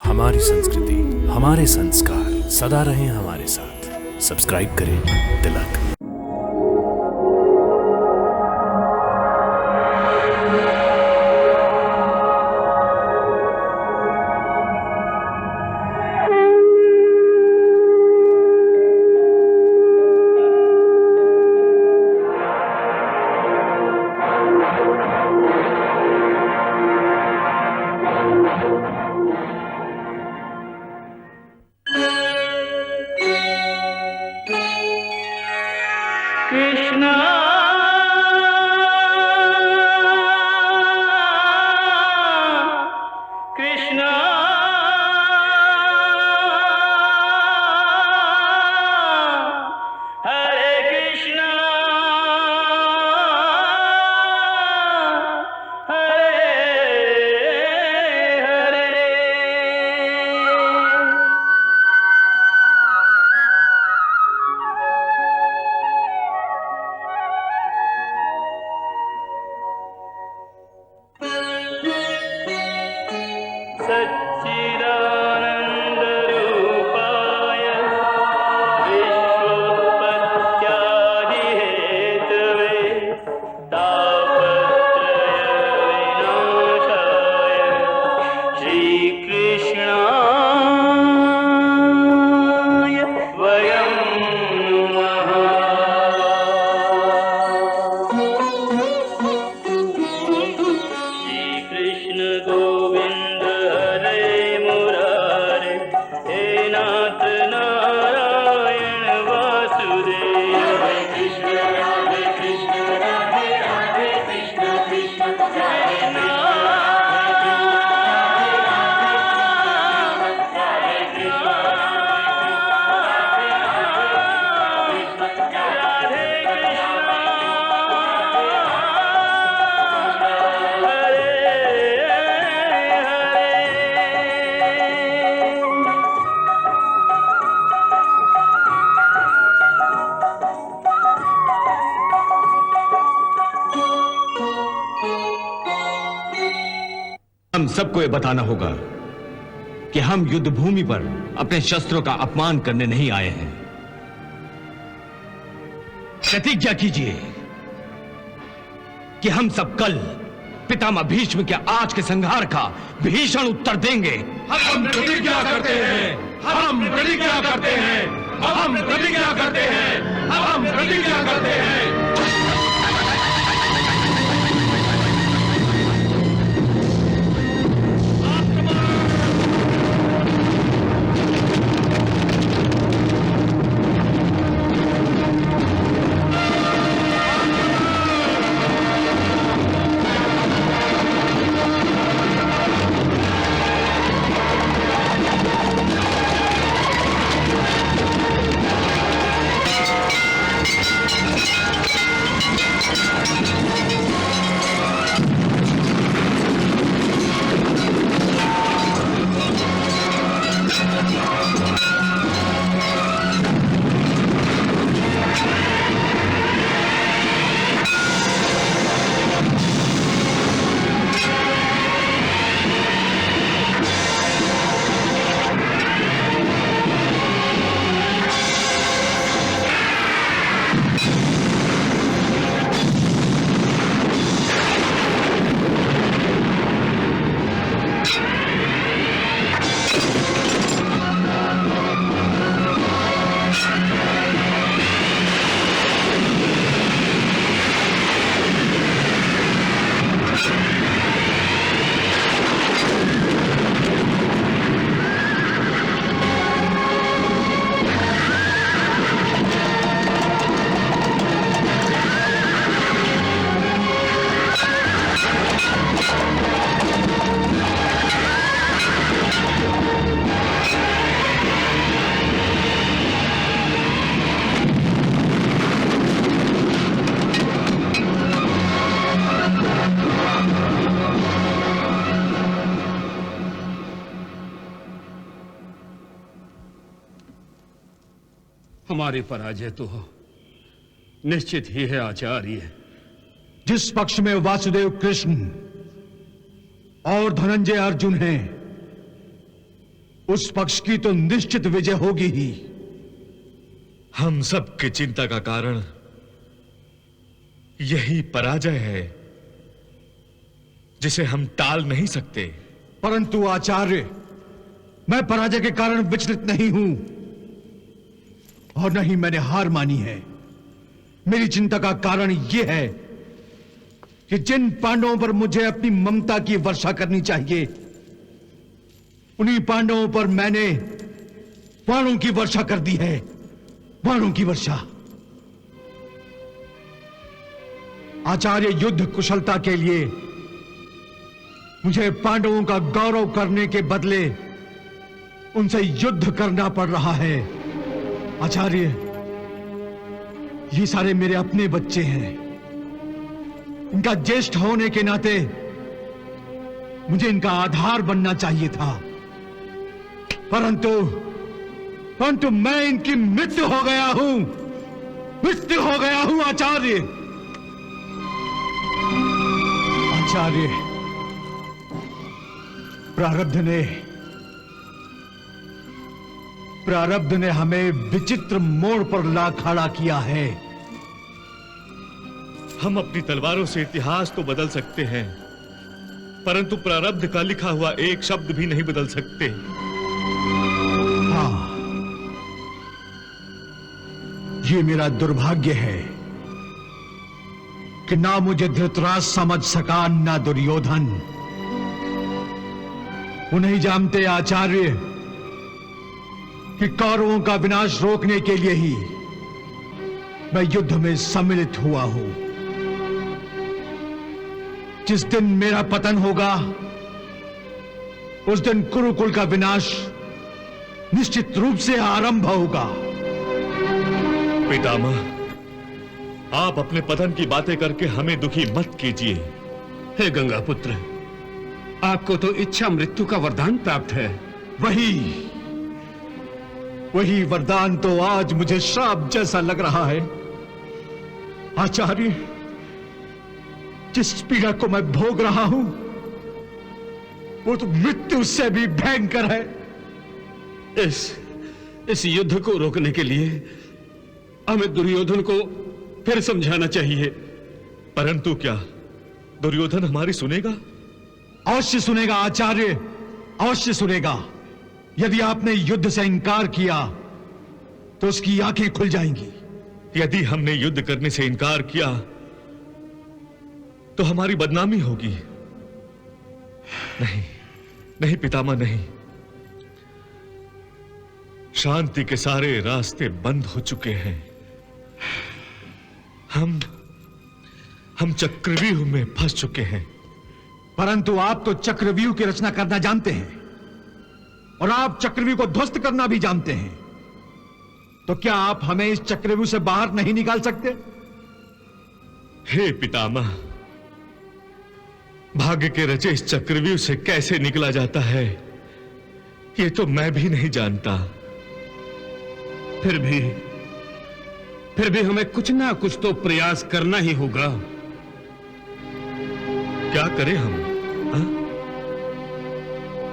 हमारी संस्कृति, हमारे संस्कार सदा रहें हमारे साथ। सब्सक्राइब करें तिलक। कृष्णा कृष्णा हरे कृष्णा हरे हरे। सच्चिदानन्दरूपाय विश्वोत्पत्त्यादिहेतवे तापत्रयविनाशाय श्रीकृष्णाय वयं नमः। श्रीकृष्ण गोविंद हरे मुरारे, हे नाथ नारायण वासुदेव। हरे कृष्ण राधे राधे कृष्ण कृष्ण कृष्ण हम सबको ये बताना होगा कि हम युद्ध भूमि पर अपने शस्त्रों का अपमान करने नहीं आए हैं। प्रतिज्ञा कीजिए कि हम सब कल पितामह भीष्म के आज के संहार का भीषण उत्तर देंगे। हम प्रतिज्ञा करते हैं, हम प्रतिज्ञा करते हैं, हम प्रतिज्ञा करते हैं, हम प्रतिज्ञा करते हैं। हमारी पराजय तो निश्चित ही है आचार्य। जिस पक्ष में वासुदेव कृष्ण और धनंजय अर्जुन हैं, उस पक्ष की तो निश्चित विजय होगी ही। हम सब की चिंता का कारण यही पराजय है जिसे हम टाल नहीं सकते। परंतु आचार्य, मैं पराजय के कारण विचलित नहीं हूं और नहीं मैंने हार मानी है। मेरी चिंता का कारण यह है कि जिन पांडवों पर मुझे अपनी ममता की वर्षा करनी चाहिए, उन्हीं पांडवों पर मैंने बाणों की वर्षा कर दी है। बाणों की वर्षा। आचार्य, युद्ध कुशलता के लिए मुझे पांडवों का गौरव करने के बदले उनसे युद्ध करना पड़ रहा है। आचार्य, ये सारे मेरे अपने बच्चे हैं। इनका ज्येष्ठ होने के नाते मुझे इनका आधार बनना चाहिए था, परंतु मैं इनकी मृत्यु हो गया हूं। मृत्यु हो गया हूं आचार्य। आचार्य, प्रारब्ध ने हमें विचित्र मोड़ पर ला खड़ा किया है। हम अपनी तलवारों से इतिहास तो बदल सकते हैं, परंतु प्रारब्ध का लिखा हुआ एक शब्द भी नहीं बदल सकते। हाँ, ये मेरा दुर्भाग्य है कि ना मुझे धृतराष्ट्र समझ सका, ना दुर्योधन। वो नहीं जानते आचार्य कि कौरवों का विनाश रोकने के लिए ही मैं युद्ध में सम्मिलित हुआ हूं। जिस दिन मेरा पतन होगा, उस दिन कुरुकुल का विनाश निश्चित रूप से आरंभ होगा। पितामह, आप अपने पतन की बातें करके हमें दुखी मत कीजिए। हे गंगा पुत्र, आपको तो इच्छा मृत्यु का वरदान प्राप्त है। वही वरदान तो आज मुझे श्राप जैसा लग रहा है। आचार्य, जिस पीड़ा को मैं भोग रहा हूं, वो तो मृत्यु से भी भयंकर है। इस युद्ध को रोकने के लिए हमें दुर्योधन को फिर समझाना चाहिए। परंतु क्या दुर्योधन हमारी सुनेगा? अवश्य सुनेगा आचार्य, अवश्य सुनेगा। यदि आपने युद्ध से इंकार किया तो उसकी आंखें खुल जाएंगी। यदि हमने युद्ध करने से इनकार किया तो हमारी बदनामी होगी। नहीं, नहीं पितामह, नहीं। शांति के सारे रास्ते बंद हो चुके हैं। हम चक्रव्यूह में फंस चुके हैं। परंतु आप तो चक्रव्यूह की रचना करना जानते हैं और आप चक्रव्यूह को ध्वस्त करना भी जानते हैं। तो क्या आप हमें इस चक्रव्यूह से बाहर नहीं निकाल सकते? हे पितामह, भाग्य के रचे इस चक्रव्यूह से कैसे निकला जाता है, ये तो मैं भी नहीं जानता। फिर भी हमें कुछ ना कुछ तो प्रयास करना ही होगा। क्या करें हम? हा?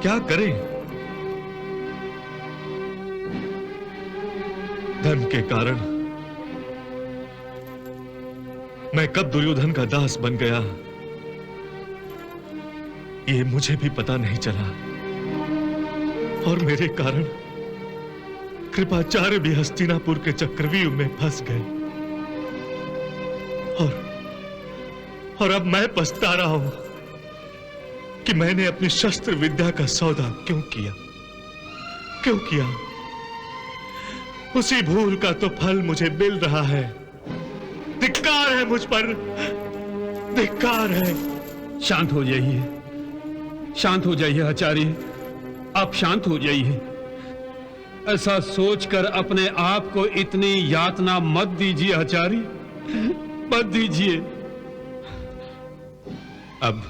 क्या करें? धन के कारण मैं कब दुर्योधन का दास बन गया, ये मुझे भी पता नहीं चला। और मेरे कारण कृपाचार्य भी हस्तिनापुर के चक्रव्यूह में फंस गए। और अब मैं पछता रहा हूं कि मैंने अपनी शस्त्र विद्या का सौदा क्यों किया। उसी भूल का तो फल मुझे मिल रहा है। धिक्कार है मुझ पर, धिक्कार है। शांत हो जाइए, शांत हो जाइए आचार्य, आप शांत हो जाइए। ऐसा सोचकर अपने आप को इतनी यातना मत दीजिए आचार्य, मत दीजिए। अब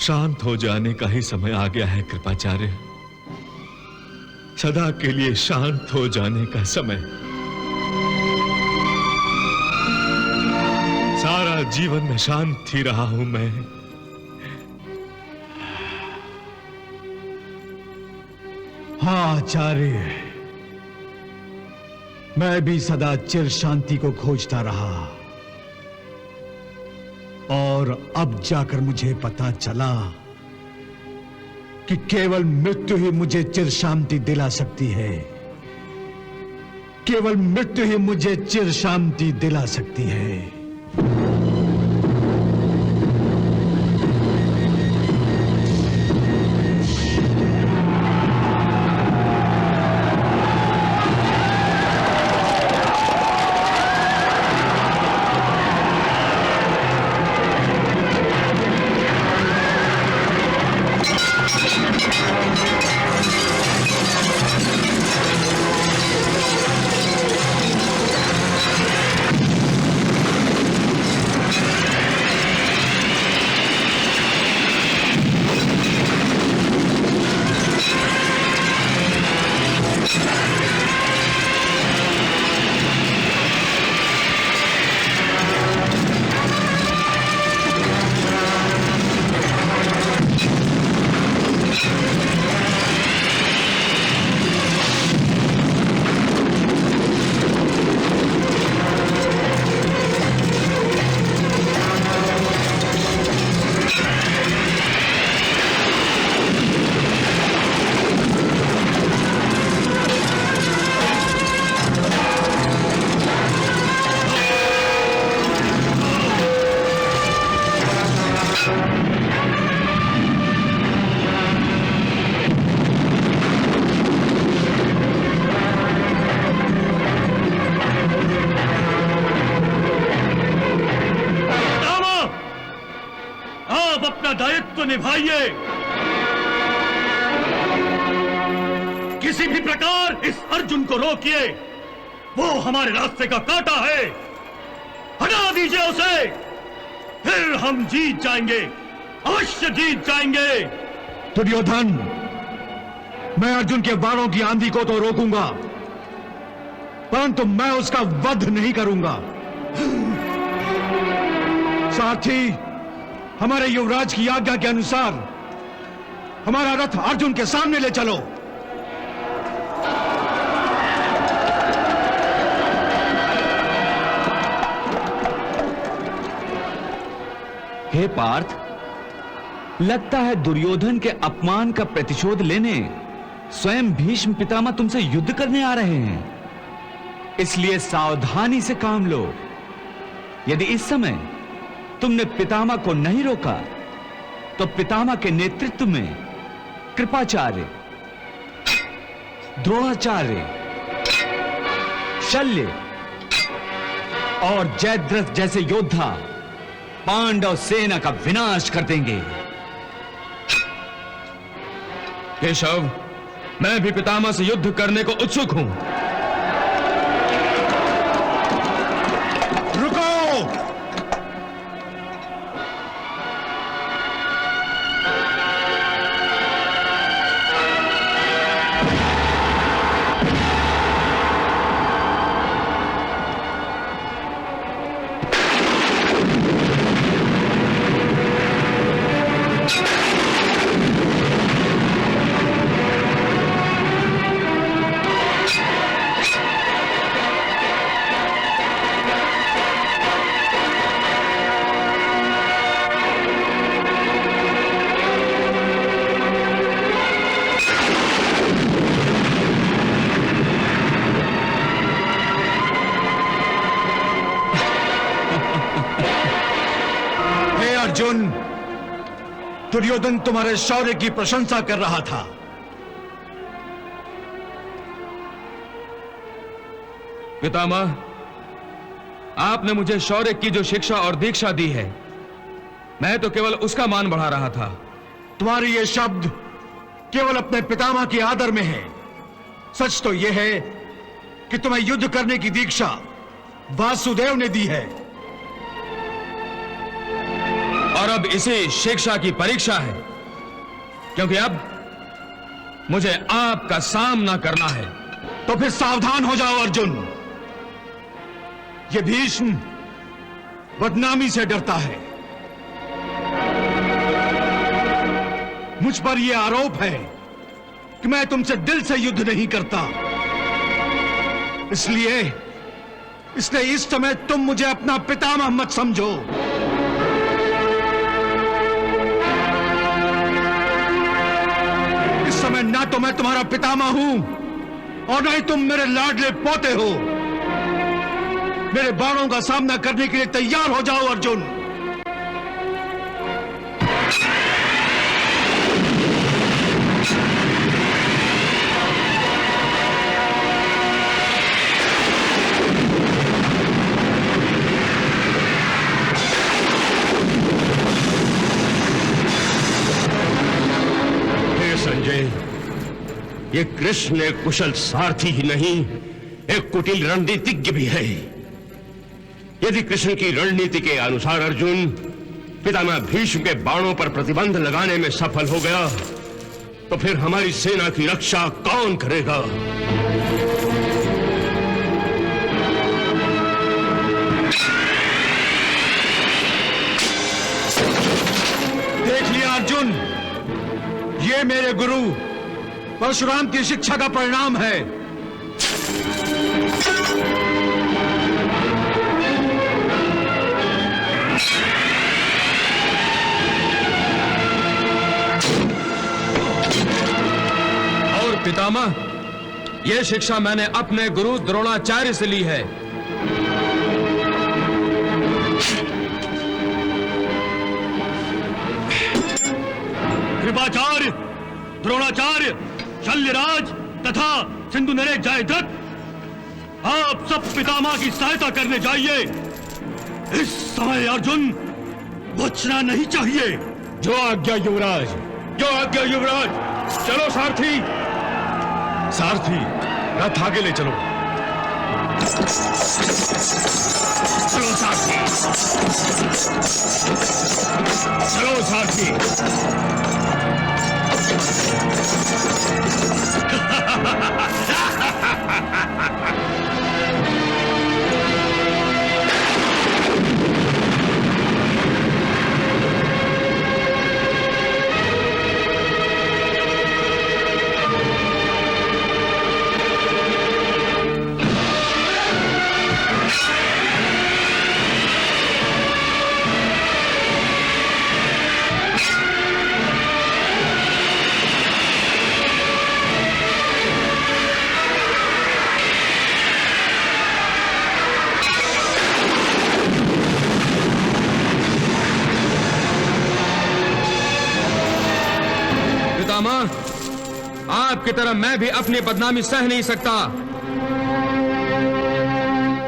शांत हो जाने का ही समय आ गया है कृपाचार्य। सदा के लिए शांत हो जाने का समय। सारा जीवन में शांत ही रहा हूं मैं। हाँ आचार्य, मैं भी सदा चिर शांति को खोजता रहा, और अब जाकर मुझे पता चला कि केवल मृत्यु ही मुझे चिर शांति दिला सकती है। केवल मृत्यु ही मुझे चिर शांति दिला सकती है। दायित्व निभाइए। किसी भी प्रकार इस अर्जुन को रोकिए, वो हमारे रास्ते का कांटा है। हटा दीजिए उसे, फिर हम जीत जाएंगे, अवश्य जीत जाएंगे। दुर्योधन, मैं अर्जुन के वारों की आंधी को तो रोकूंगा, परंतु मैं उसका वध नहीं करूंगा। सारथी, हमारे युवराज की आज्ञा के अनुसार हमारा रथ अर्जुन के सामने ले चलो। हे पार्थ, लगता है दुर्योधन के अपमान का प्रतिशोध लेने स्वयं भीष्म पितामह तुमसे युद्ध करने आ रहे हैं, इसलिए सावधानी से काम लो। यदि इस समय तुमने पितामह को नहीं रोका तो पितामह के नेतृत्व में कृपाचार्य, द्रोणाचार्य, शल्य और जयद्रथ जैसे योद्धा पांडव सेना का विनाश कर देंगे। केशव, मैं भी पितामह से युद्ध करने को उत्सुक हूं। अर्जुन, दुर्योधन तुम्हारे शौर्य की प्रशंसा कर रहा था। पितामह, आपने मुझे शौर्य की जो शिक्षा और दीक्षा दी है, मैं तो केवल उसका मान बढ़ा रहा था। तुम्हारे ये शब्द केवल अपने पितामह के आदर में है। सच तो यह है कि तुम्हें युद्ध करने की दीक्षा वासुदेव ने दी है, और अब इसी शिक्षा की परीक्षा है, क्योंकि अब मुझे आपका सामना करना है। तो फिर सावधान हो जाओ अर्जुन। ये भीष्म बदनामी से डरता है। मुझ पर यह आरोप है कि मैं तुमसे दिल से युद्ध नहीं करता। इसलिए इस समय तुम मुझे अपना पितामह मत समझो। इस समय ना तो मैं तुम्हारा पितामह हूं और ना ही तुम मेरे लाडले पोते हो। मेरे बाणों का सामना करने के लिए तैयार हो जाओ अर्जुन। ये कृष्ण एक कुशल सारथी ही नहीं, एक कुटिल रणनीतिज्ञ भी है। यदि कृष्ण की रणनीति के अनुसार अर्जुन पितामह भीष्म के बाणों पर प्रतिबंध लगाने में सफल हो गया, तो फिर हमारी सेना की रक्षा कौन करेगा? देख लिया अर्जुन, ये मेरे गुरु परशुराम की शिक्षा का परिणाम है। और पितामह, यह शिक्षा मैंने अपने गुरु द्रोणाचार्य से ली है। कृपाचार्य, द्रोणाचार्य, शल्यराज तथा सिंधु नरेश जयद्रथ, आप सब पितामह की सहायता करने जाइए। इस समय अर्जुन बचना नहीं चाहिए। जो आज्ञा युवराज, जो आज्ञा युवराज। चलो सारथी, सारथी रथ आगे ले चलो। चलो सारथी, चलो सारथी। आपकी तरह मैं भी अपनी बदनामी सह नहीं सकता।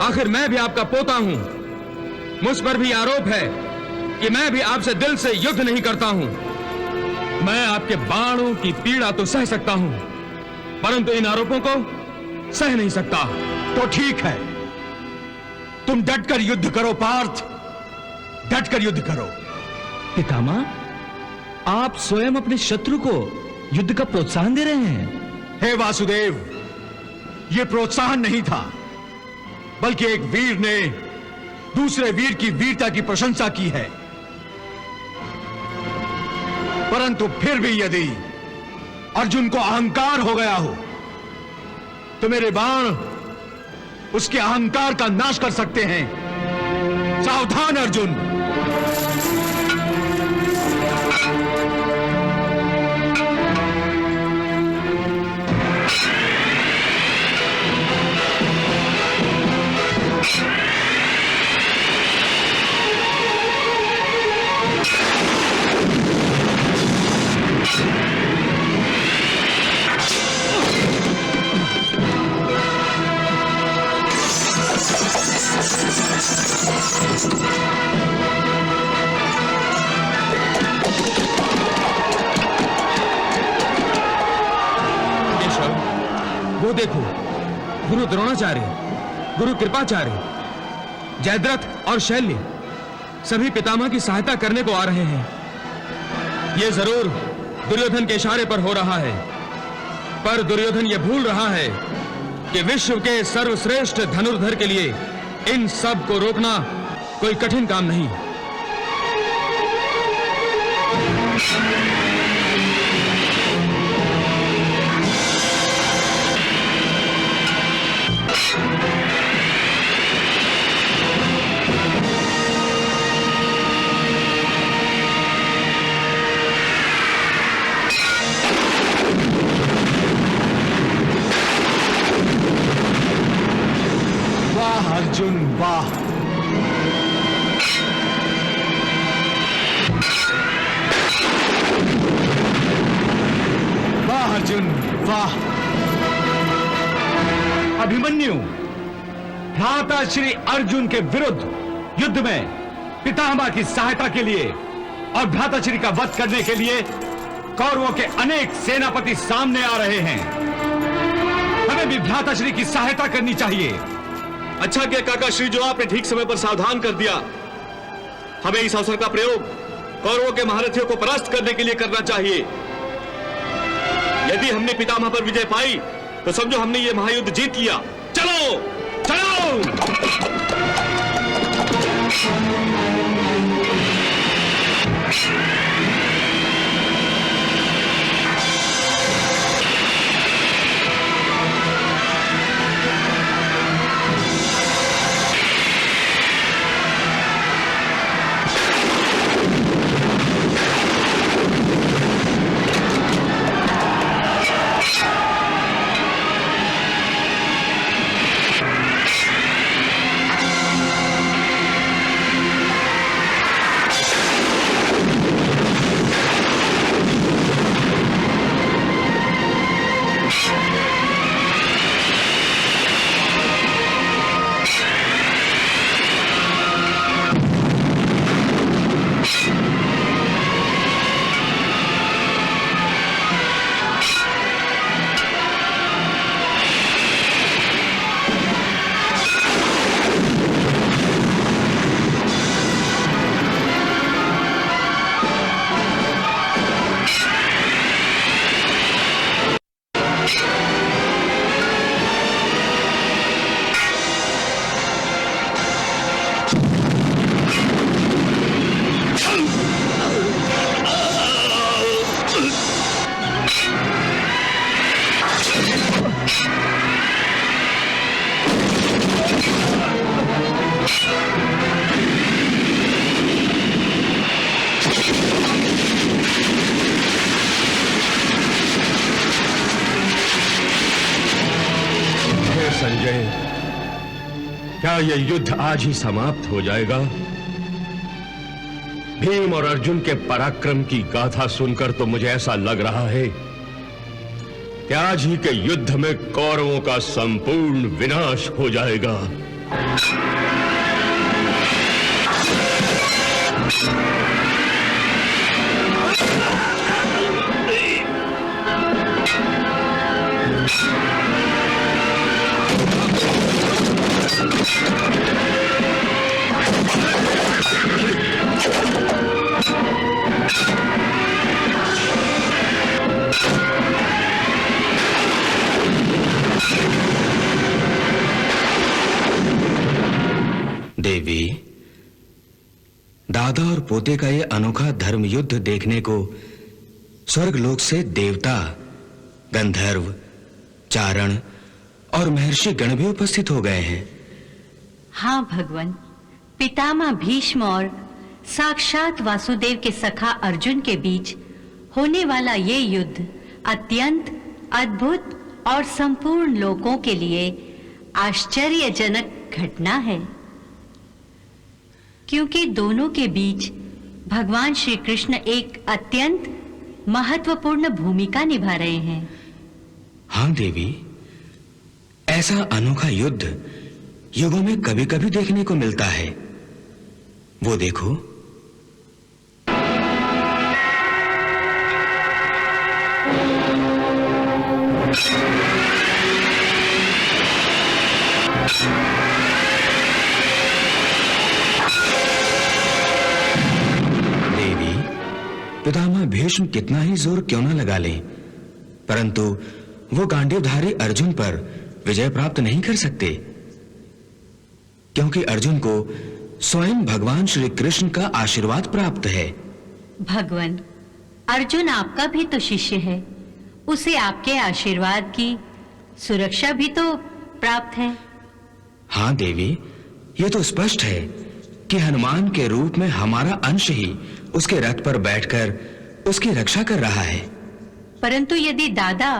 आखिर मैं भी आपका पोता हूं। मुझ पर भी आरोप है कि मैं भी आपसे दिल से युद्ध नहीं करता हूं। मैं आपके बाणों की पीड़ा तो सह सकता हूं, परंतु इन आरोपों को सह नहीं सकता। तो ठीक है, तुम डटकर युद्ध करो पार्थ, डटकर युद्ध करो। पितामह, आप स्वयं अपने शत्रु को युद्ध का प्रोत्साहन दे रहे हैं। हे वासुदेव, यह प्रोत्साहन नहीं था, बल्कि एक वीर ने दूसरे वीर की वीरता की प्रशंसा की है। परंतु फिर भी यदि अर्जुन को अहंकार हो गया हो, तो मेरे बाण उसके अहंकार का नाश कर सकते हैं। सावधान अर्जुन। वो देखो, गुरु द्रोणाचार्य, गुरु कृपाचार्य, जयद्रथ और शैल्य सभी पितामह की सहायता करने को आ रहे हैं। ये जरूर दुर्योधन के इशारे पर हो रहा है, पर दुर्योधन ये भूल रहा है कि विश्व के सर्वश्रेष्ठ धनुर्धर के लिए इन सब को रोकना कोई कठिन काम नहीं। अर्जुन वाह! वाह अर्जुन वाह! अभिमन्यु, भ्राता श्री अर्जुन के विरुद्ध युद्ध में पितामह की सहायता के लिए और भ्राताश्री का वध करने के लिए कौरवों के अनेक सेनापति सामने आ रहे हैं। हमें भी भ्राताश्री की सहायता करनी चाहिए। अच्छा किया काका श्री, जो आपने ठीक समय पर सावधान कर दिया। हमें इस अवसर का प्रयोग कौरवों के महारथियों को परास्त करने के लिए करना चाहिए। यदि हमने पितामह पर विजय पाई तो समझो हमने ये महायुद्ध जीत लिया। चलो चलो! संजय, क्या यह युद्ध आज ही समाप्त हो जाएगा? भीम और अर्जुन के पराक्रम की गाथा सुनकर तो मुझे ऐसा लग रहा है कि आज ही के युद्ध में कौरवों का संपूर्ण विनाश हो जाएगा। देवी, दादा और पोते का यह अनोखा धर्म युद्ध देखने को स्वर्गलोक से देवता, गंधर्व, चारण और महर्षि गण भी उपस्थित हो गए हैं। हाँ भगवान, पितामह भीष्म और साक्षात वासुदेव के सखा अर्जुन के बीच होने वाला ये युद्ध अत्यंत अद्भुत और संपूर्ण लोकों के लिए आश्चर्यजनक घटना है, क्योंकि दोनों के बीच भगवान श्री कृष्ण एक अत्यंत महत्वपूर्ण भूमिका निभा रहे हैं। हाँ देवी, ऐसा अनोखा युद्ध युगों में कभी कभी देखने को मिलता है। वो देखो, देवी, पितामह भीष्म कितना ही जोर क्यों न लगा लें, परंतु वो गांडीवधारी अर्जुन पर विजय प्राप्त नहीं कर सकते, क्योंकि अर्जुन को स्वयं भगवान श्री कृष्ण का आशीर्वाद प्राप्त है। भगवान, अर्जुन आपका भी तो शिष्य है, उसे आपके आशीर्वाद की सुरक्षा भी तो प्राप्त है। हाँ देवी, ये तो स्पष्ट है कि हनुमान के रूप में हमारा अंश ही उसके रथ पर बैठकर उसकी रक्षा कर रहा है। परंतु यदि दादा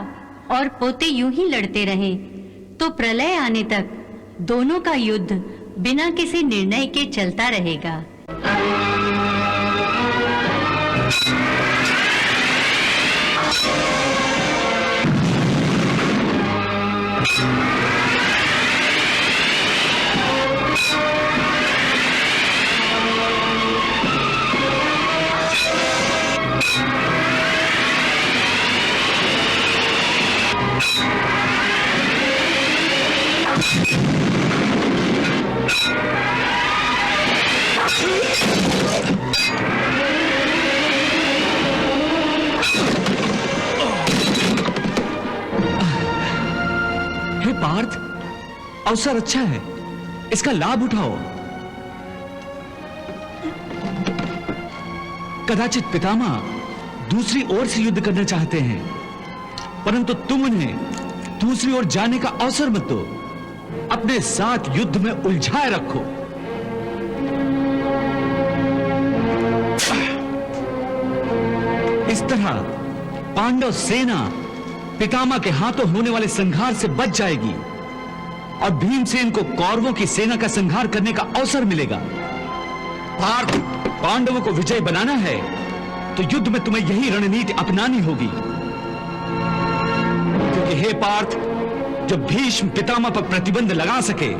और पोते यूं ही लड़ते रहें, तो प्रलय आने तक दोनों का युद्ध बिना किसी निर्णय के चलता रहेगा। हे पार्थ, अवसर अच्छा है, इसका लाभ उठाओ। कदाचित पितामह दूसरी ओर से युद्ध करना चाहते हैं, परंतु तुम उन्हें दूसरी ओर जाने का अवसर मत दो। अपने साथ युद्ध में उलझाए रखो। इस तरह पांडव सेना पितामह के हाथों होने वाले संहार से बच जाएगी और भीमसेन को कौरवों की सेना का संहार करने का अवसर मिलेगा। पार्थ, पांडवों को विजय बनाना है तो युद्ध में तुम्हें यही रणनीति अपनानी होगी, क्योंकि हे पार्थ, जो भीष्म पितामह पर प्रतिबंध लगा सके,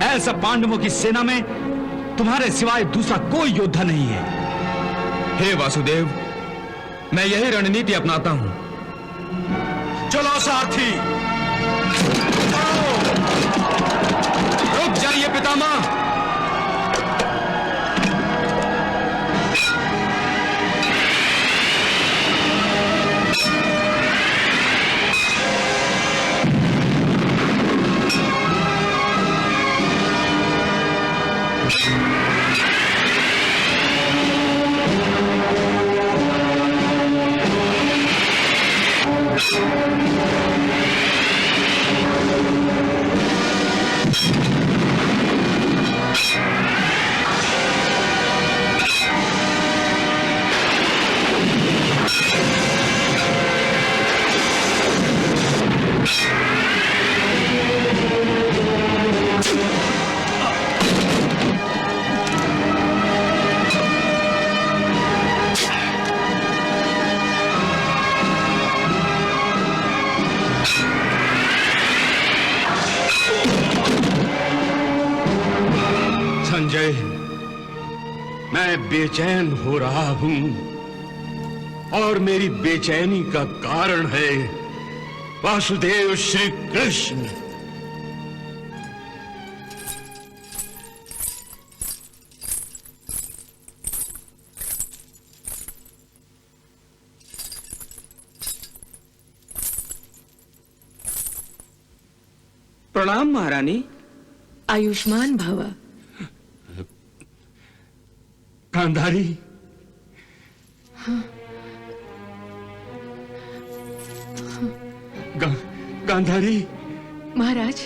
ऐसा पांडवों की सेना में तुम्हारे सिवाय दूसरा कोई योद्धा नहीं है। हे वासुदेव, मैं यही रणनीति अपनाता हूं। चलो सारथी, रुक जाइए पितामह। संजय, मैं बेचैन हो रहा हूं और मेरी बेचैनी का कारण है वासुदेव श्री कृष्ण। प्रणाम महारानी। आयुष्मान भव। गांधारी, गांधारी। महाराज,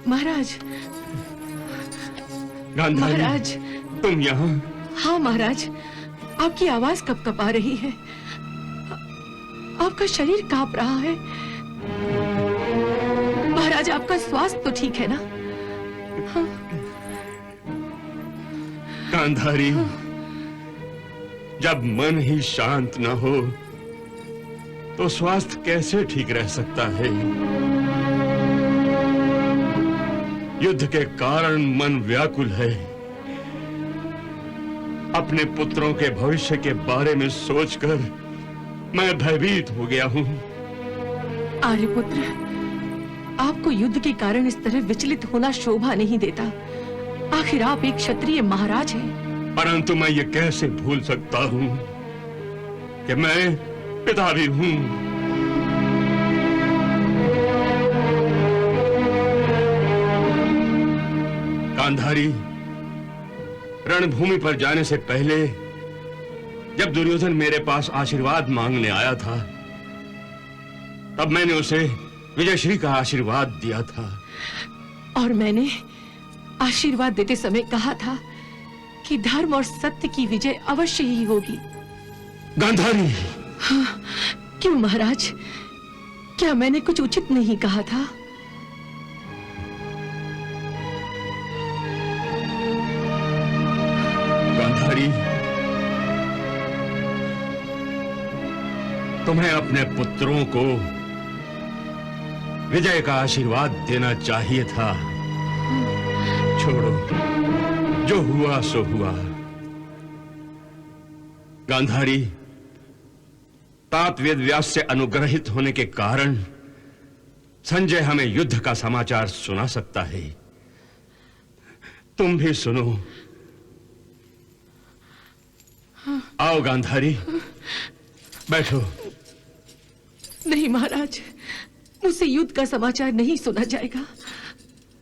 महाराज, गांधारी, महाराज। तुम यहाँ? हाँ महाराज, आपकी आवाज कब कब आ रही है, आपका शरीर कांप रहा है। महाराज, आपका स्वास्थ्य तो ठीक है ना? हाँ। गांधारी, जब मन ही शांत न हो तो स्वास्थ्य कैसे ठीक रह सकता है? युद्ध के कारण मन व्याकुल है। अपने पुत्रों के भविष्य के बारे में सोचकर मैं भयभीत हो गया हूं। आर्यपुत्र, आपको युद्ध के कारण इस तरह विचलित होना शोभा नहीं देता। आखिर आप एक क्षत्रिय महाराज हैं। परंतु मैं ये कैसे भूल सकता हूं कि मैं पिता भी हूं। गांधारी, रणभूमि पर जाने से पहले जब दुर्योधन मेरे पास आशीर्वाद मांगने आया था, तब मैंने उसे विजयश्री का आशीर्वाद दिया था। और मैंने आशीर्वाद देते समय कहा था कि धर्म और सत्य की विजय अवश्य ही होगी। गांधारी! हाँ, क्यों महाराज, क्या मैंने कुछ उचित नहीं कहा था? तुम्हें अपने पुत्रों को विजय का आशीर्वाद देना चाहिए था। छोड़ो, जो हुआ सो हुआ। गांधारी, तात वेद व्यास से अनुग्रहित होने के कारण संजय हमें युद्ध का समाचार सुना सकता है। तुम भी सुनो। आओ गांधारी, बैठो। नहीं महाराज, मुझसे युद्ध का समाचार नहीं सुना जाएगा।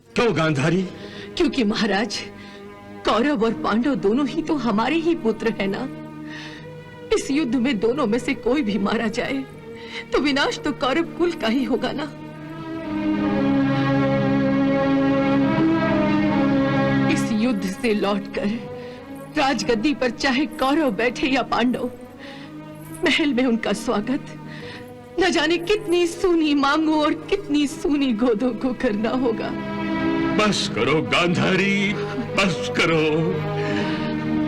क्यों गांधारी? क्योंकि महाराज, कौरव और पांडव दोनों ही तो हमारे ही पुत्र हैं ना। इस युद्ध में दोनों में से कोई भी मारा जाए तो विनाश तो कौरव कुल का ही होगा ना। इस युद्ध से लौटकर राजगद्दी पर चाहे कौरव बैठे या पांडव, महल में उनका स्वागत न जाने कितनी सूनी मांगों और कितनी सूनी गोदों को करना होगा। बस करो गांधारी, बस करो,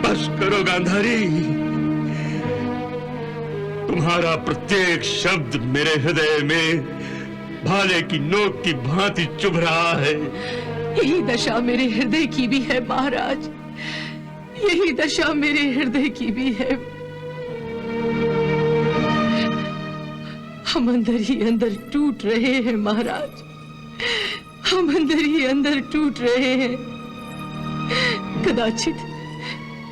बस करो गांधारी। तुम्हारा प्रत्येक शब्द मेरे हृदय में भाले की नोक की भांति चुभ रहा है। यही दशा मेरे हृदय की भी है महाराज, यही दशा मेरे हृदय की भी है। हम अंदर ही अंदर टूट रहे हैं महाराज, हम अंदर ही अंदर टूट रहे हैं। कदाचित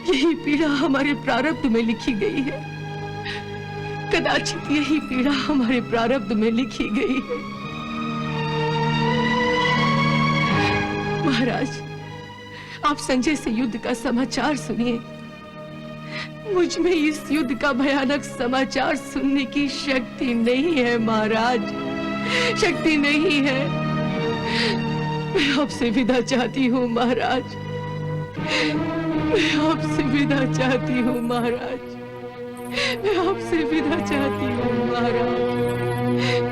यही पीड़ा हमारे प्रारब्ध में लिखी गई है, कदाचित यही पीड़ा हमारे प्रारब्ध में लिखी गई है। महाराज, आप संजय से युद्ध का समाचार सुनिए। मुझ में इस युद्ध का भयानक समाचार सुनने की शक्ति नहीं है महाराज, शक्ति नहीं है। मैं आपसे विदा चाहती हूँ महाराज, मैं आपसे विदा चाहती हूँ महाराज, मैं आपसे विदा चाहती हूँ महाराज,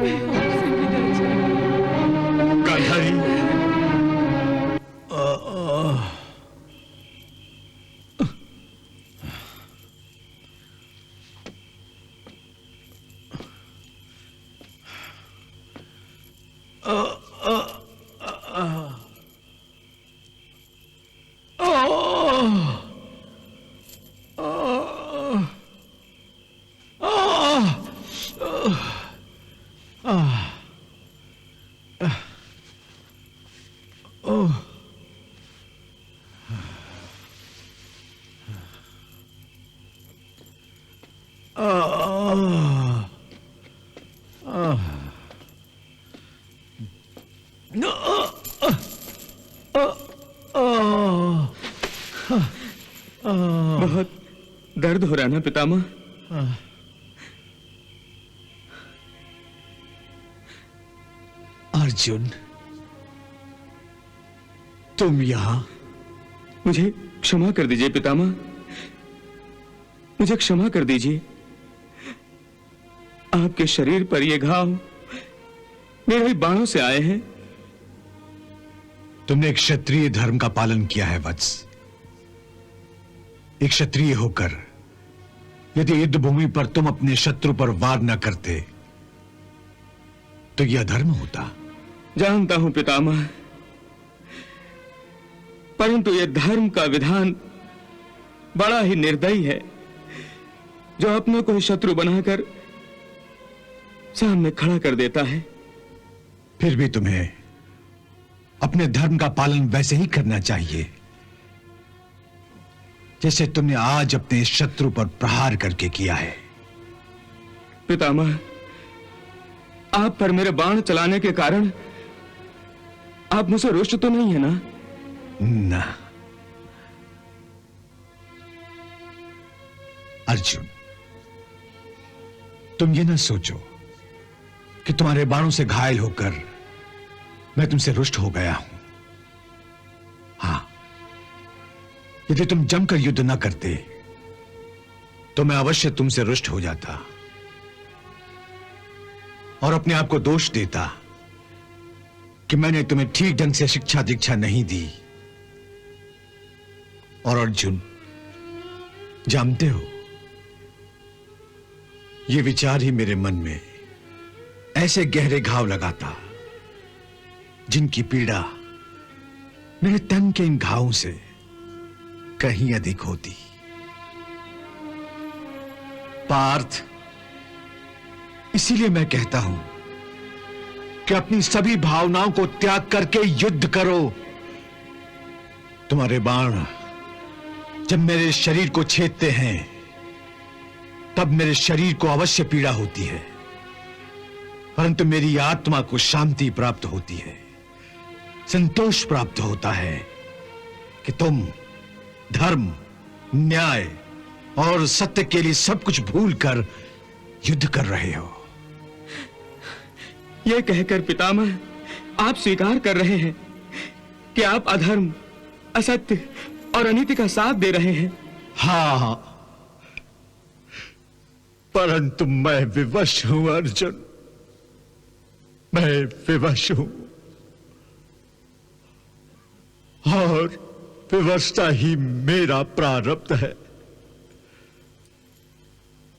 मैं आपसे विदा चाहती हूँ। गांधारी, बहुत दर्द हो रहा है ना पितामह? अर्जुन, तुम यहां? मुझे क्षमा कर दीजिए पितामह, मुझे क्षमा कर दीजिए। आपके शरीर पर ये घाव मेरे बाणों से आए हैं। तुमने एक क्षत्रिय धर्म का पालन किया है वत्स। एक क्षत्रिय होकर यदि युद्ध भूमि पर तुम अपने शत्रु पर वार न करते तो यह धर्म होता। जानता हूं पितामह, परंतु यह धर्म का विधान बड़ा ही निर्दयी है, जो अपनों को ही शत्रु बनाकर सामने खड़ा कर देता है। फिर भी तुम्हें अपने धर्म का पालन वैसे ही करना चाहिए जैसे तुमने आज अपने शत्रु पर प्रहार करके किया है। पितामह, आप पर मेरे बाण चलाने के कारण आप मुझसे रुष्ट तो नहीं है ना? ना अर्जुन, तुम ये ना सोचो कि तुम्हारे बाणों से घायल होकर मैं तुमसे रुष्ट हो गया हूं। हां, यदि तुम जमकर युद्ध न करते तो मैं अवश्य तुमसे रुष्ट हो जाता और अपने आप को दोष देता कि मैंने तुम्हें ठीक ढंग से शिक्षा दीक्षा नहीं दी। और अर्जुन, जानते हो ये विचार ही मेरे मन में ऐसे गहरे घाव लगाता जिनकी पीड़ा मेरे तन के इन घावों से कहीं अधिक होती। पार्थ, इसीलिए मैं कहता हूं कि अपनी सभी भावनाओं को त्याग करके युद्ध करो। तुम्हारे बाण जब मेरे शरीर को छेदते हैं तब मेरे शरीर को अवश्य पीड़ा होती है, परंतु मेरी आत्मा को शांति प्राप्त होती है, संतोष प्राप्त होता है कि तुम धर्म, न्याय और सत्य के लिए सब कुछ भूलकर युद्ध कर रहे हो। यह कहकर पितामह आप स्वीकार कर रहे हैं कि आप अधर्म, असत्य और अनीति का साथ दे रहे हैं। हां, परंतु मैं विवश हूं अर्जुन, मैं विवश हूं और विवशता ही मेरा प्रारब्ध है।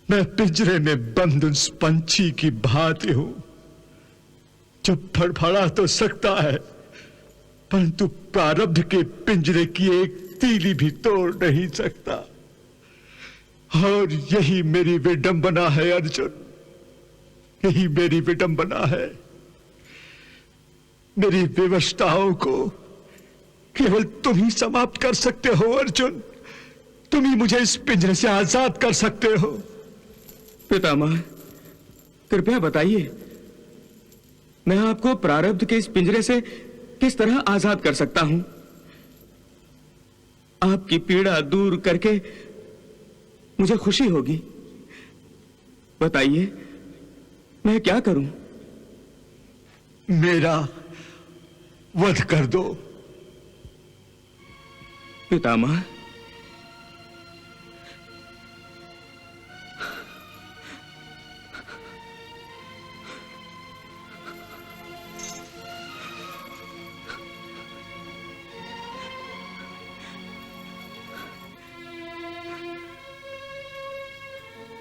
मैं पिंजरे में बंद उस पंछी की भांति हूं जो फड़फड़ा तो सकता है परंतु प्रारब्ध के पिंजरे की एक तीली भी तोड़ नहीं सकता। और यही मेरी विडंबना है अर्जुन, यही मेरी विडंबना है। मेरी विवशताओं को केवल तुम ही समाप्त कर सकते हो अर्जुन, तुम ही मुझे इस पिंजरे से आजाद कर सकते हो। पितामह, कृपया बताइए, मैं आपको प्रारब्ध के इस पिंजरे से किस तरह आजाद कर सकता हूं? आपकी पीड़ा दूर करके मुझे खुशी होगी। बताइए, मैं क्या करूं? मेरा वध कर दो। पितामह,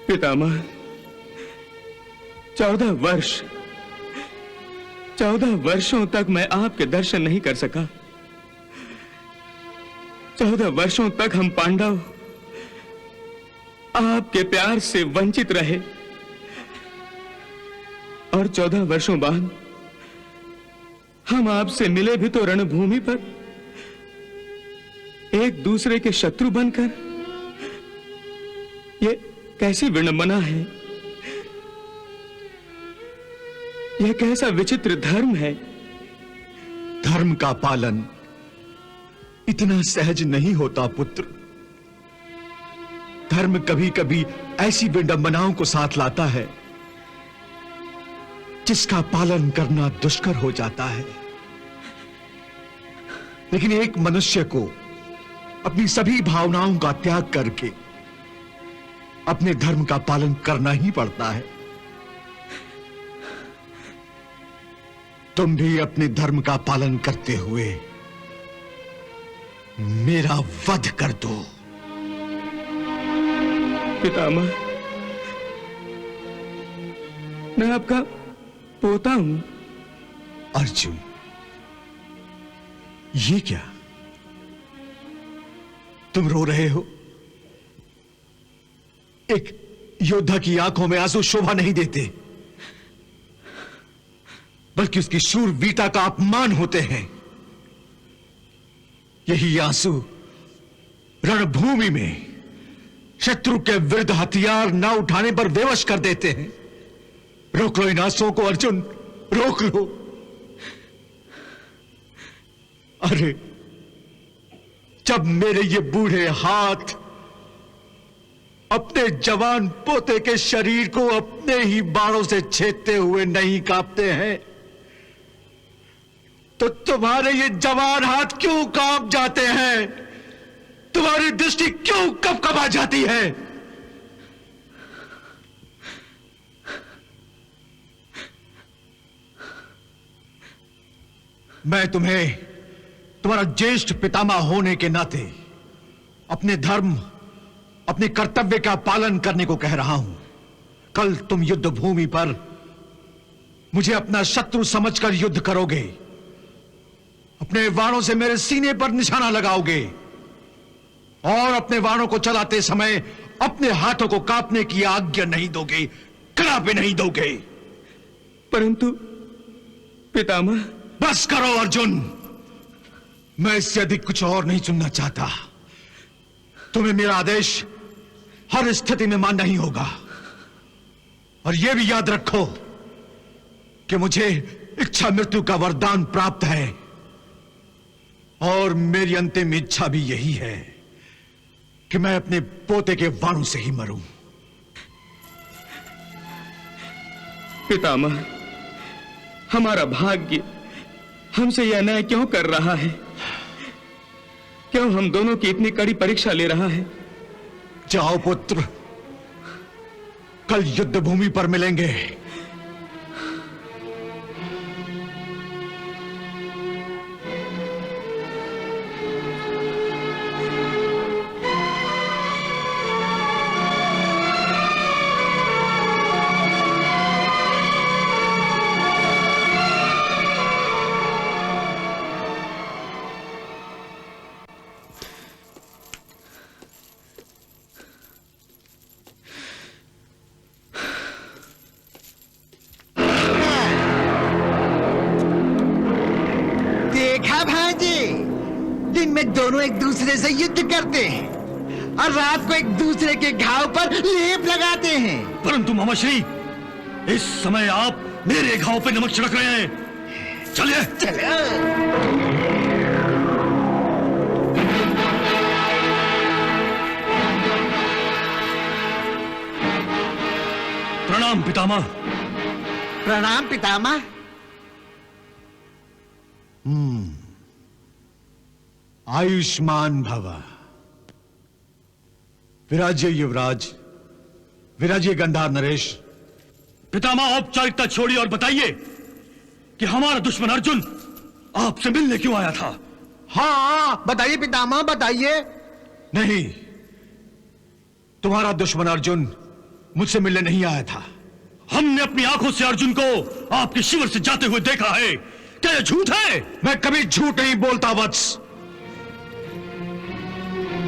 पितामह, 14 वर्षों तक मैं आपके दर्शन नहीं कर सका। 14 वर्षों तक हम पांडव आपके प्यार से वंचित रहे और 14 वर्षों बाद हम आपसे मिले भी तो रणभूमि पर एक दूसरे के शत्रु बनकर। ये कैसी विडंबना है, यह कैसा विचित्र धर्म है। धर्म का पालन इतना सहज नहीं होता पुत्र। धर्म कभी कभी ऐसी विडंबनाओं को साथ लाता है जिसका पालन करना दुष्कर हो जाता है। लेकिन एक मनुष्य को अपनी सभी भावनाओं का त्याग करके अपने धर्म का पालन करना ही पड़ता है। तुम भी अपने धर्म का पालन करते हुए मेरा वध कर दो। पितामह, मैं आपका पोता हूं। अर्जुन, ये क्या? तुम रो रहे हो? एक योद्धा की आंखों में आंसू शोभा नहीं देते, बल्कि उसकी शूरवीरता का अपमान होते हैं। यही आंसू रणभूमि में शत्रु के विरुद्ध हथियार न उठाने पर विवश कर देते हैं। रोक लो इन आंसुओं को अर्जुन, रोक लो। अरे, जब मेरे ये बूढ़े हाथ अपने जवान पोते के शरीर को अपने ही बाणों से छेदते हुए नहीं कांपते हैं, तो तुम्हारे ये जवान हाथ क्यों कांप जाते हैं? तुम्हारी दृष्टि क्यों कपकपा जाती है? मैं तुम्हें तुम्हारा ज्येष्ठ पितामह होने के नाते अपने धर्म, अपने कर्तव्य का पालन करने को कह रहा हूं। कल तुम युद्ध भूमि पर मुझे अपना शत्रु समझकर युद्ध करोगे, अपने वाणों से मेरे सीने पर निशाना लगाओगे और अपने वाणों को चलाते समय अपने हाथों को कांपने की आज्ञा नहीं दोगे, कड़ा भी नहीं दोगे। परंतु पितामह। बस करो अर्जुन, मैं इससे अधिक कुछ और नहीं सुनना चाहता। तुम्हें मेरा आदेश हर स्थिति में मानना ही होगा। और यह भी याद रखो कि मुझे इच्छा मृत्यु का वरदान प्राप्त है और मेरी अंतिम इच्छा भी यही है कि मैं अपने पोते के वाणों से ही मरूं। पितामह, हमारा भाग्य हमसे यह अन्याय क्यों कर रहा है? क्यों हम दोनों की इतनी कड़ी परीक्षा ले रहा है? जाओ पुत्र, कल युद्ध भूमि पर मिलेंगे। दोनों एक दूसरे से युद्ध करते हैं और रात को एक दूसरे के घाव पर लेप लगाते हैं। परंतु मामाश्री, इस समय आप मेरे घाव पे नमक छिड़क रहे हैं। चलिए प्रणाम पितामह। प्रणाम पितामह। आयुष्मान भव। विराजिए युवराज, विराजिए गंधार नरेश। पितामह, औपचारिकता छोड़िए और बताइए कि हमारा दुश्मन अर्जुन आपसे मिलने क्यों आया था? हाँ बताइए पितामह, बताइए। नहीं, तुम्हारा दुश्मन अर्जुन मुझसे मिलने नहीं आया था। हमने अपनी आंखों से अर्जुन को आपके शिविर से जाते हुए देखा है। क्या यह झूठ है? मैं कभी झूठ नहीं बोलता वत्स।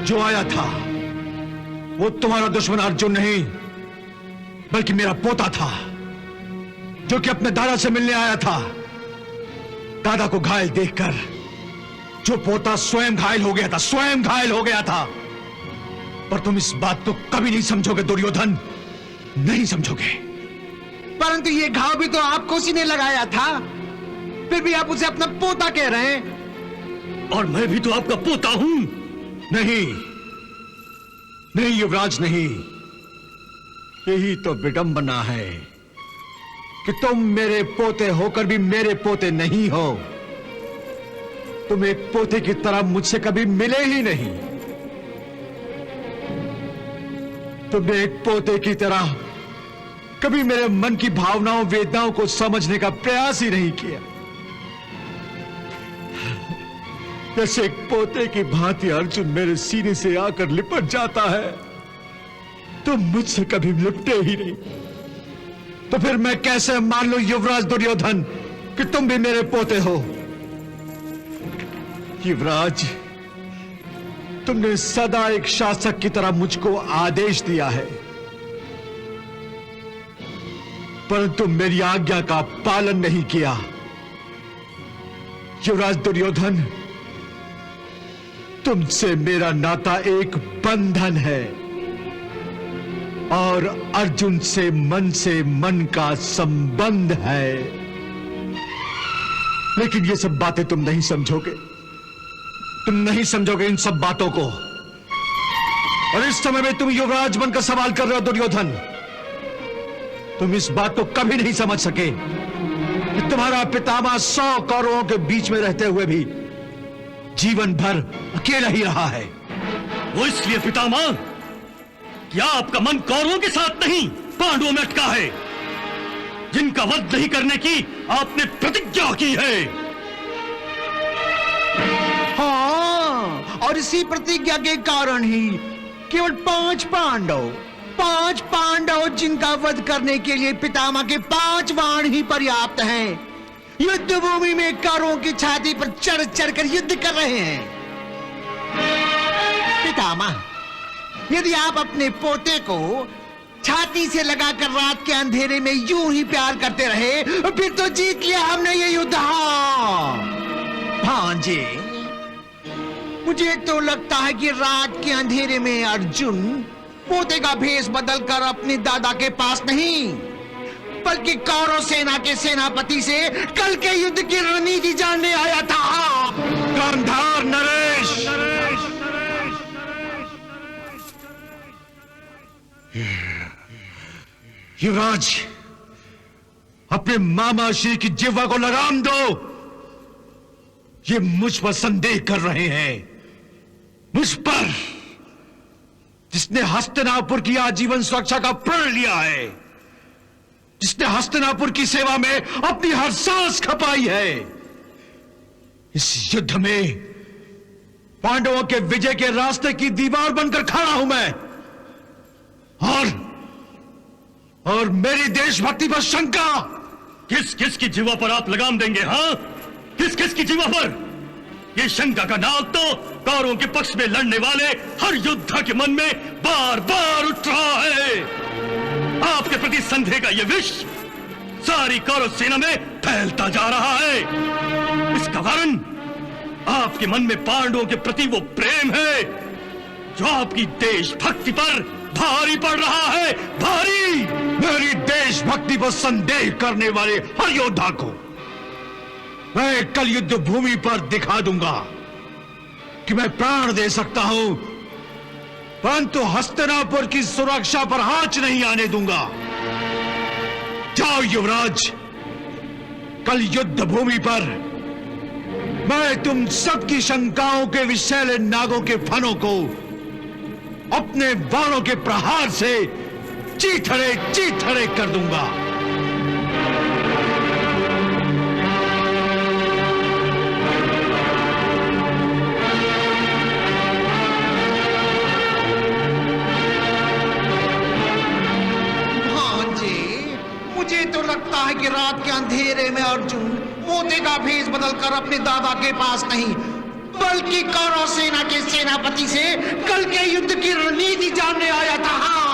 जो आया था वो तुम्हारा दुश्मन अर्जुन नहीं, बल्कि मेरा पोता था, जो कि अपने दादा से मिलने आया था। दादा को घायल देखकर जो पोता स्वयं घायल हो गया था, स्वयं घायल हो गया था। पर तुम इस बात को कभी नहीं समझोगे दुर्योधन, नहीं समझोगे। परंतु ये घाव भी तो आपको उसी ने लगाया था, फिर भी आप उसे अपना पोता कह रहे हैं। और मैं भी तो आपका पोता हूं। नहीं नहीं युवराज, नहीं। यही तो विडंबना है कि तुम मेरे पोते होकर भी मेरे पोते नहीं हो। तुम एक पोते की तरह मुझसे कभी मिले ही नहीं। तुमने एक पोते की तरह कभी मेरे मन की भावनाओं, वेदनाओं को समझने का प्रयास ही नहीं किया। जैसे एक पोते की भांति अर्जुन मेरे सीने से आकर लिपट जाता है, तुम मुझसे कभी लिपटे ही नहीं। तो फिर मैं कैसे मान लूं युवराज दुर्योधन कि तुम भी मेरे पोते हो? युवराज, तुमने सदा एक शासक की तरह मुझको आदेश दिया है, परंतु मेरी आज्ञा का पालन नहीं किया। युवराज दुर्योधन, तुमसे मेरा नाता एक बंधन है और अर्जुन से मन का संबंध है। लेकिन ये सब बातें तुम नहीं समझोगे, तुम नहीं समझोगे इन सब बातों को। और इस समय में तुम युवराज मन का सवाल कर रहे हो दुर्योधन। तुम इस बात को कभी नहीं समझ सके कि तुम्हारा पितामह 100 कौरवों के बीच में रहते हुए भी जीवन भर अकेला ही रहा है। वो इसलिए पितामह कि आपका मन कौरवों के साथ नहीं, पांडवों में अटका है, जिनका वध नहीं करने की आपने प्रतिज्ञा की है। हाँ, और इसी प्रतिज्ञा के कारण ही केवल 5 पांडव 5 पांडव जिनका वध करने के लिए पितामह के 5 बाण ही पर्याप्त हैं, युद्ध भूमि में कौरवों की छाती पर चढ़ चढ़कर युद्ध कर रहे हैं। पितामह, यदि आप अपने पोते को छाती से लगाकर रात के अंधेरे में यूं ही प्यार करते रहे, फिर तो जीत लिया हमने ये युद्ध। भांजे, मुझे तो लगता है कि रात के अंधेरे में अर्जुन पोते का भेष बदलकर अपने दादा के पास नहीं, बल्कि कौरव सेना के सेनापति से कल के युद्ध की रणनीति जानने आया था। गांधार नरेश, युवराज, अपने मामा श्री की जिह्वा को लगाम दो। ये मुझ पर संदेह कर रहे हैं, मुझ पर, जिसने हस्तिनापुर की आजीवन सुरक्षा का प्रण लिया है, जिसने हस्तिनापुर की सेवा में अपनी हर सांस खपाई है। इस युद्ध में पांडवों के विजय के रास्ते की दीवार बनकर खड़ा हूं मैं, और मेरी देशभक्ति पर शंका। किस किस की जीवा पर आप लगाम देंगे? हाँ, किस किस की जीवा पर? ये शंका का नाग तो कौरवों के पक्ष में लड़ने वाले हर योद्धा के मन में बार बार उठ रहा है। आपके प्रति संदेह का यह विष सारी कौरव सेना में फैलता जा रहा है। इसका कारण आपके मन में पांडवों के प्रति वो प्रेम है जो आपकी देशभक्ति पर भारी पड़ रहा है, भारी। मेरी देशभक्ति पर संदेह करने वाले हर योद्धा को मैं कल युद्ध भूमि पर दिखा दूंगा कि मैं प्राण दे सकता हूं, परंतु हस्तिनापुर की सुरक्षा पर आंच नहीं आने दूंगा। जाओ युवराज, कल युद्ध भूमि पर मैं तुम सबकी शंकाओं के विषैले नागों के फनों को अपने बाणों के प्रहार से चीथड़े कर दूंगा। मुझे तो लगता है कि रात के अंधेरे में अर्जुन पोते का भेष बदलकर अपने दादा के पास नहीं, बल्कि कौरव सेना के सेनापति से कल के युद्ध की रणनीति जानने आया था। हाँ।